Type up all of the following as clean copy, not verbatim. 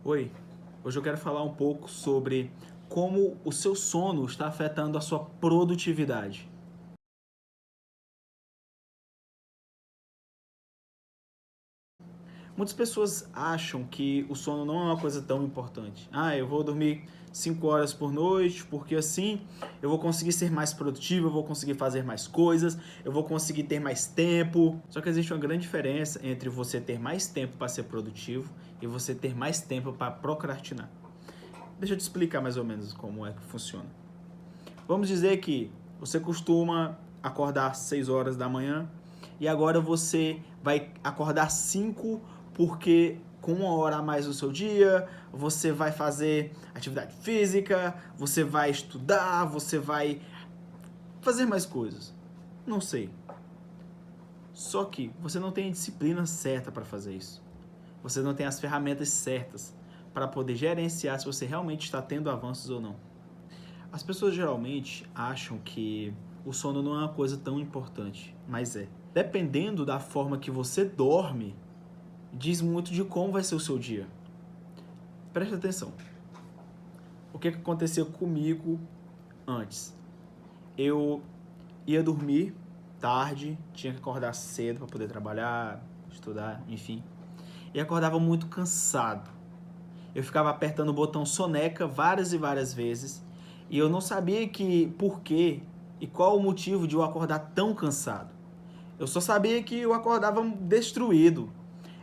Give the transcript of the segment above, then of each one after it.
Oi, hoje eu quero falar um pouco sobre como o seu sono está afetando a sua produtividade. Muitas pessoas acham que o sono não é uma coisa tão importante. Eu vou dormir 5 horas por noite, porque assim eu vou conseguir ser mais produtivo, eu vou conseguir fazer mais coisas, eu vou conseguir ter mais tempo. Só que existe uma grande diferença entre você ter mais tempo para ser produtivo e você ter mais tempo para procrastinar. Deixa eu te explicar mais ou menos como é que funciona. Vamos dizer que você costuma acordar às 6 horas da manhã e agora você vai acordar 5 porque com 1 hora a mais no seu dia, você vai fazer atividade física, você vai estudar, você vai fazer mais coisas. Não sei. Só que você não tem a disciplina certa para fazer isso. Você não tem as ferramentas certas para poder gerenciar se você realmente está tendo avanços ou não. As pessoas geralmente acham que o sono não é uma coisa tão importante, mas é. Dependendo da forma que você dorme, diz muito de como vai ser o seu dia. Preste atenção. O que aconteceu comigo antes? Eu ia dormir tarde, tinha que acordar cedo para poder trabalhar, estudar, enfim. E acordava muito cansado. Eu ficava apertando o botão soneca várias e várias vezes e eu não sabia por quê e qual o motivo de eu acordar tão cansado. Eu só sabia que eu acordava destruído.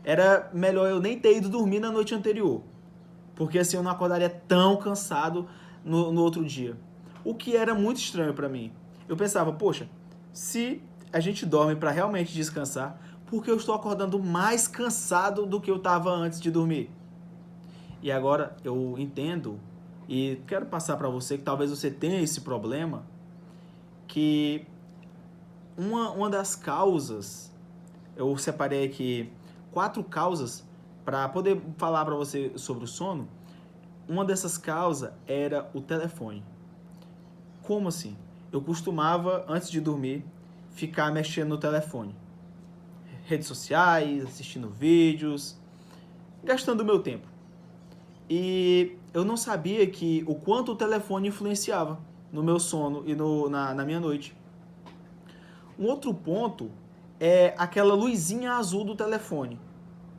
Era melhor eu nem ter ido dormir na noite anterior, porque assim eu não acordaria tão cansado no outro dia. O que era muito estranho para mim. Eu pensava, poxa, se a gente dorme para realmente descansar, por que eu estou acordando mais cansado do que eu estava antes de dormir? E agora eu entendo e quero passar para você que talvez você tenha esse problema, que uma das causas, eu separei aqui 4 causas para poder falar para você sobre o sono. Uma dessas causas era o telefone. Como assim? Eu costumava, antes de dormir, ficar mexendo no telefone. Redes sociais, assistindo vídeos, gastando meu tempo. E eu não sabia que o quanto o telefone influenciava no meu sono e na minha noite. Um outro ponto é aquela luzinha azul do telefone,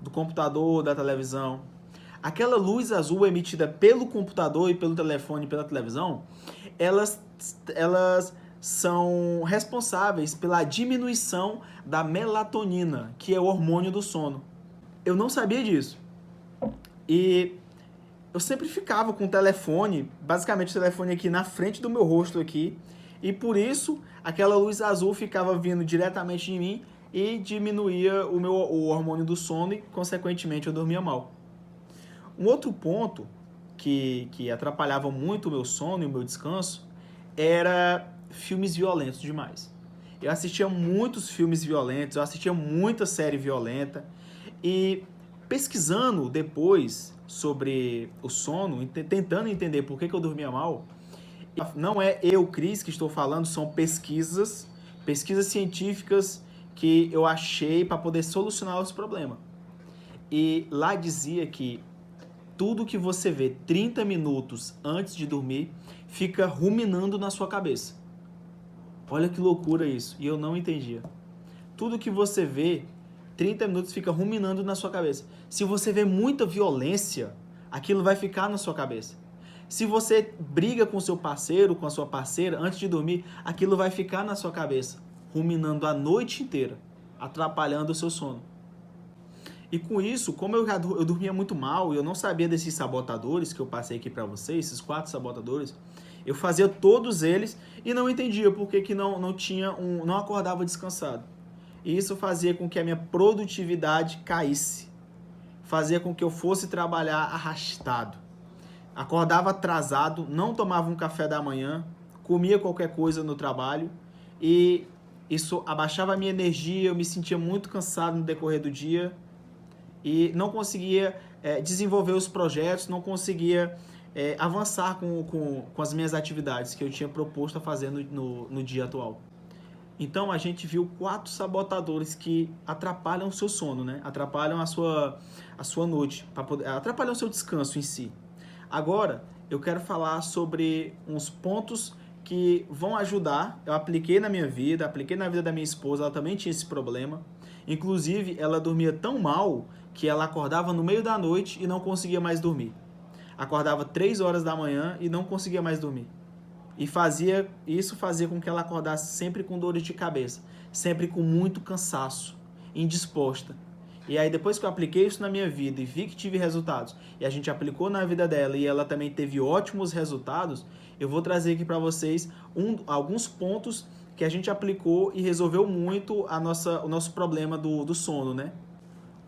do computador, da televisão. Aquela luz azul emitida pelo computador e pelo telefone e pela televisão, elas são responsáveis pela diminuição da melatonina, que é o hormônio do sono. Eu não sabia disso. E eu sempre ficava com o telefone, basicamente o telefone aqui na frente do meu rosto aqui, e por isso aquela luz azul ficava vindo diretamente de mim e diminuía o hormônio do sono e, consequentemente, eu dormia mal. Um outro ponto que atrapalhava muito o meu sono e o meu descanso era filmes violentos demais. Eu assistia muitos filmes violentos, eu assistia muita série violenta e pesquisando depois sobre o sono, tentando entender por que eu dormia mal, não é eu, Cris, que estou falando, são pesquisas científicas que eu achei para poder solucionar esse problema. E lá dizia que tudo que você vê 30 minutos antes de dormir fica ruminando na sua cabeça. Olha que loucura isso, e eu não entendia. Tudo que você vê 30 minutos fica ruminando na sua cabeça. Se você vê muita violência, aquilo vai ficar na sua cabeça. Se você briga com seu parceiro, com a sua parceira, antes de dormir, aquilo vai ficar na sua cabeça, ruminando a noite inteira, atrapalhando o seu sono. E com isso, como eu dormia muito mal e eu não sabia desses sabotadores que eu passei aqui para vocês, esses 4 sabotadores, eu fazia todos eles e não entendia por que não acordava descansado. E isso fazia com que a minha produtividade caísse. Fazia com que eu fosse trabalhar arrastado. Acordava atrasado, não tomava um café da manhã, comia qualquer coisa no trabalho e isso abaixava a minha energia, eu me sentia muito cansado no decorrer do dia e não conseguia desenvolver os projetos, não conseguia avançar com as minhas atividades que eu tinha proposto a fazer no dia atual. Então a gente viu 4 sabotadores que atrapalham o seu sono, né? Atrapalham a sua noite, atrapalham o seu descanso em si. Agora eu quero falar sobre uns pontos que vão ajudar. Eu apliquei na minha vida, apliquei na vida da minha esposa, ela também tinha esse problema. Inclusive, ela dormia tão mal que ela acordava no meio da noite e não conseguia mais dormir. Acordava 3 horas da manhã e não conseguia mais dormir. E isso fazia com que ela acordasse sempre com dores de cabeça, sempre com muito cansaço, indisposta. E aí depois que eu apliquei isso na minha vida e vi que tive resultados, e a gente aplicou na vida dela e ela também teve ótimos resultados, eu vou trazer aqui para vocês alguns pontos que a gente aplicou e resolveu muito o nosso problema do sono, né?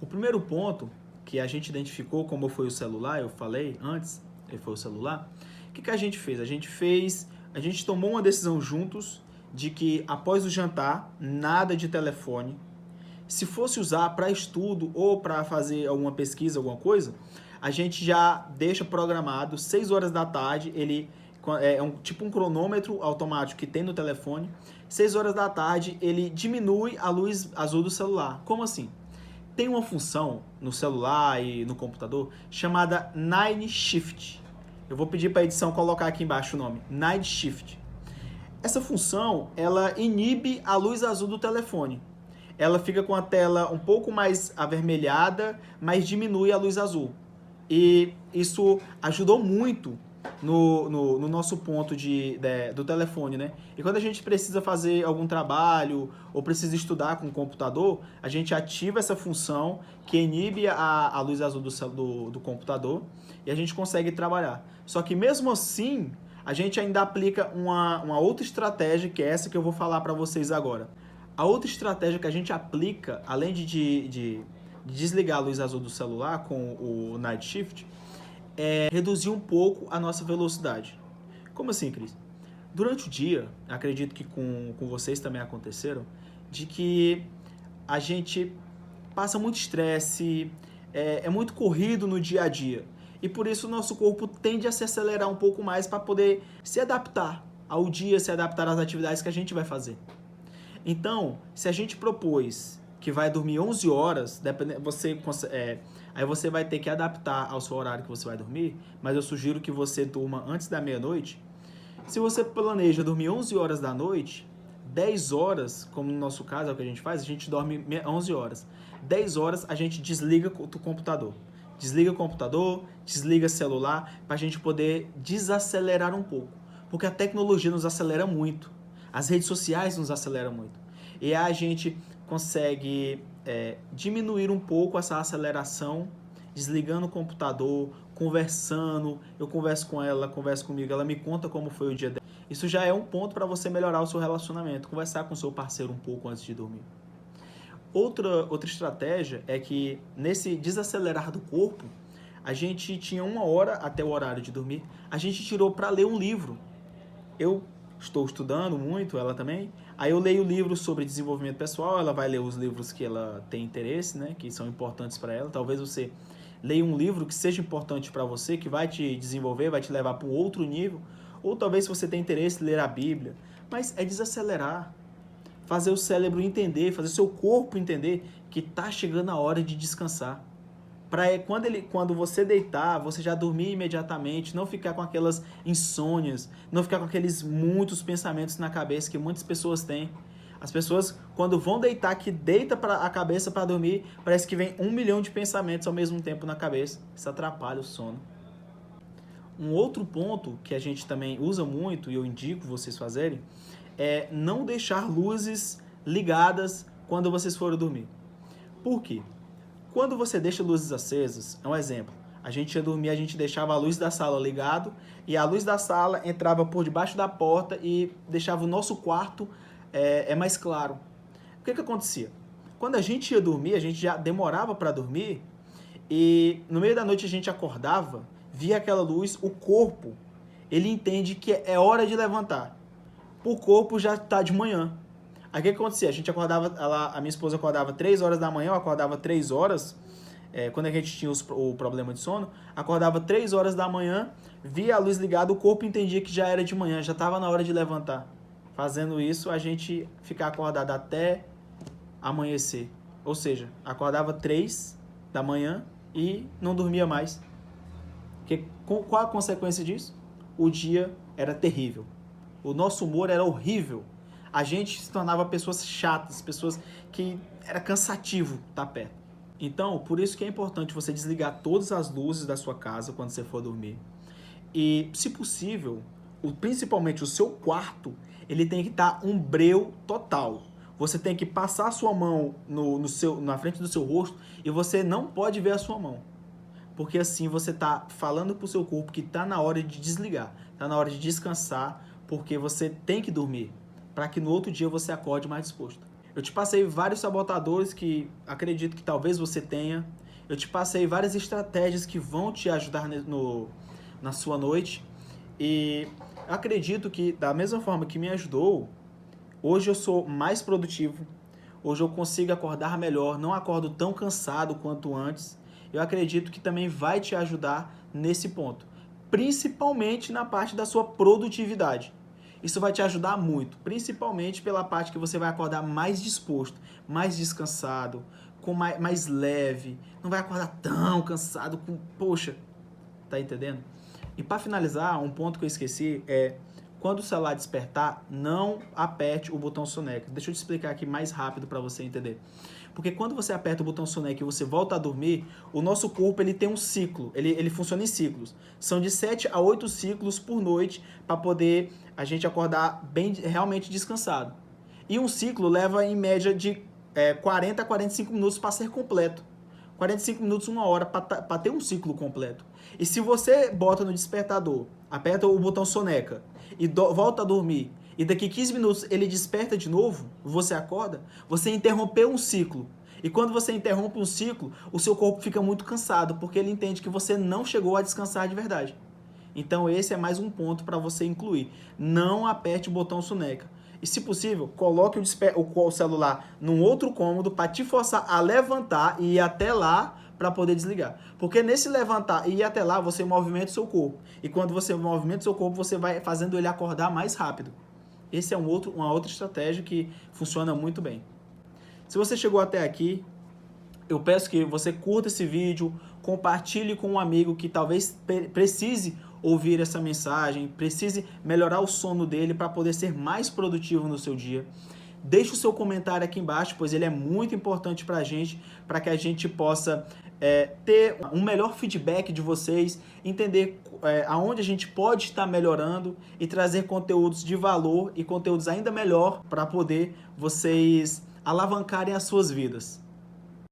O primeiro ponto que a gente identificou, como foi o celular, eu falei antes, ele foi o celular. O que a gente fez? A gente tomou uma decisão juntos de que após o jantar, nada de telefone. Se fosse usar para estudo ou para fazer alguma pesquisa, alguma coisa, a gente já deixa programado 6 horas da tarde, ele é tipo um cronômetro automático que tem no telefone. 6 horas da tarde, ele diminui a luz azul do celular. Como assim? Tem uma função no celular e no computador chamada Night Shift. Eu vou pedir para a edição colocar aqui embaixo o nome, Night Shift. Essa função, ela inibe a luz azul do telefone. Ela fica com a tela um pouco mais avermelhada, mas diminui a luz azul. E isso ajudou muito no nosso ponto do telefone, né? E quando a gente precisa fazer algum trabalho ou precisa estudar com o computador, a gente ativa essa função que inibe a luz azul do computador e a gente consegue trabalhar. Só que mesmo assim, a gente ainda aplica uma outra estratégia, que é essa que eu vou falar para vocês agora. A outra estratégia que a gente aplica, além de desligar a luz azul do celular com o Night Shift, é reduzir um pouco a nossa velocidade. Como assim, Cris? Durante o dia, acredito que com vocês também aconteceram, de que a gente passa muito estresse, é muito corrido no dia a dia. E por isso o nosso corpo tende a se acelerar um pouco mais para poder se adaptar ao dia, se adaptar às atividades que a gente vai fazer. Então, se a gente propôs que vai dormir 11 horas, aí você vai ter que adaptar ao seu horário que você vai dormir, mas eu sugiro que você durma antes da meia-noite. Se você planeja dormir 11 horas da noite, 10 horas, como no nosso caso é o que a gente faz, a gente dorme 11 horas. 10 horas a gente desliga o computador. Desliga o computador, desliga o celular, para a gente poder desacelerar um pouco. Porque a tecnologia nos acelera muito. As redes sociais nos aceleram muito. E a gente consegue diminuir um pouco essa aceleração, desligando o computador, conversando. Eu converso com ela, ela conversa comigo, ela me conta como foi o dia dela. Isso já é um ponto para você melhorar o seu relacionamento, conversar com o seu parceiro um pouco antes de dormir. Outra estratégia é que nesse desacelerar do corpo, a gente tinha 1 hora até o horário de dormir, a gente tirou para ler um livro. Eu estou estudando muito, ela também. Aí eu leio livros sobre desenvolvimento pessoal, ela vai ler os livros que ela tem interesse, né, que são importantes para ela. Talvez você leia um livro que seja importante para você, que vai te desenvolver, vai te levar para um outro nível. Ou talvez se você tem interesse, ler a Bíblia. Mas é desacelerar, fazer o cérebro entender, fazer o seu corpo entender que está chegando a hora de descansar. Para quando você deitar, você já dormir imediatamente, não ficar com aquelas insônias, não ficar com aqueles muitos pensamentos na cabeça que muitas pessoas têm. As pessoas, quando vão deitar, que deita a cabeça para dormir, parece que vem 1 milhão de pensamentos ao mesmo tempo na cabeça. Isso atrapalha o sono. Um outro ponto que a gente também usa muito, e eu indico vocês fazerem, é não deixar luzes ligadas quando vocês forem dormir. Por quê? Quando você deixa luzes acesas, é um exemplo, a gente ia dormir, a gente deixava a luz da sala ligado e a luz da sala entrava por debaixo da porta e deixava o nosso quarto mais claro. O que acontecia? Quando a gente ia dormir, a gente já demorava para dormir e no meio da noite a gente acordava, via aquela luz, o corpo, ele entende que é hora de levantar. O corpo já está de manhã. Aí o que acontecia? A gente acordava, a minha esposa acordava 3 horas da manhã, eu acordava 3 horas, quando a gente tinha o problema de sono, acordava 3 horas da manhã, via a luz ligada, o corpo entendia que já era de manhã, já estava na hora de levantar. Fazendo isso, a gente fica acordado até amanhecer. Ou seja, acordava 3 da manhã e não dormia mais. Porque, qual a consequência disso? O dia era terrível. O nosso humor era horrível. A gente se tornava pessoas chatas, pessoas que era cansativo estar perto. Então, por isso que é importante você desligar todas as luzes da sua casa quando você for dormir. E, se possível, principalmente o seu quarto, ele tem que estar um breu total. Você tem que passar a sua mão na frente do seu rosto e você não pode ver a sua mão. Porque assim você está falando para o seu corpo que está na hora de desligar, está na hora de descansar, porque você tem que dormir, para que no outro dia você acorde mais disposto. Eu te passei vários sabotadores que acredito que talvez você tenha. Eu te passei várias estratégias que vão te ajudar na sua noite. E acredito que da mesma forma que me ajudou, hoje eu sou mais produtivo. Hoje eu consigo acordar melhor, não acordo tão cansado quanto antes. Eu acredito que também vai te ajudar nesse ponto, principalmente na parte da sua produtividade. Isso vai te ajudar muito, principalmente pela parte que você vai acordar mais disposto, mais descansado, com mais leve, não vai acordar tão cansado, poxa, tá entendendo? E para finalizar, um ponto que eu esqueci é, quando o celular despertar, não aperte o botão soneca. Deixa eu te explicar aqui mais rápido para você entender. Porque quando você aperta o botão soneca e você volta a dormir, o nosso corpo ele tem um ciclo, ele funciona em ciclos. São de 7 a 8 ciclos por noite para poder a gente acordar bem, realmente descansado. E um ciclo leva em média de 40 a 45 minutos para ser completo. 45 minutos, 1 hora para ter um ciclo completo. E se você bota no despertador, aperta o botão soneca e volta a dormir, e daqui 15 minutos ele desperta de novo, você acorda, você interrompeu um ciclo. E quando você interrompe um ciclo, o seu corpo fica muito cansado, porque ele entende que você não chegou a descansar de verdade. Então esse é mais um ponto para você incluir. Não aperte o botão soneca. E se possível, coloque o celular num outro cômodo para te forçar a levantar e ir até lá para poder desligar. Porque nesse levantar e ir até lá, você movimenta o seu corpo. E quando você movimenta o seu corpo, você vai fazendo ele acordar mais rápido. Esse é uma outra estratégia que funciona muito bem. Se você chegou até aqui, eu peço que você curta esse vídeo, compartilhe com um amigo que talvez precise ouvir essa mensagem, precise melhorar o sono dele para poder ser mais produtivo no seu dia. Deixe o seu comentário aqui embaixo, pois ele é muito importante para que a gente possa ter um melhor feedback de vocês, entender aonde a gente pode estar melhorando e trazer conteúdos de valor e conteúdos ainda melhor para poder vocês alavancarem as suas vidas.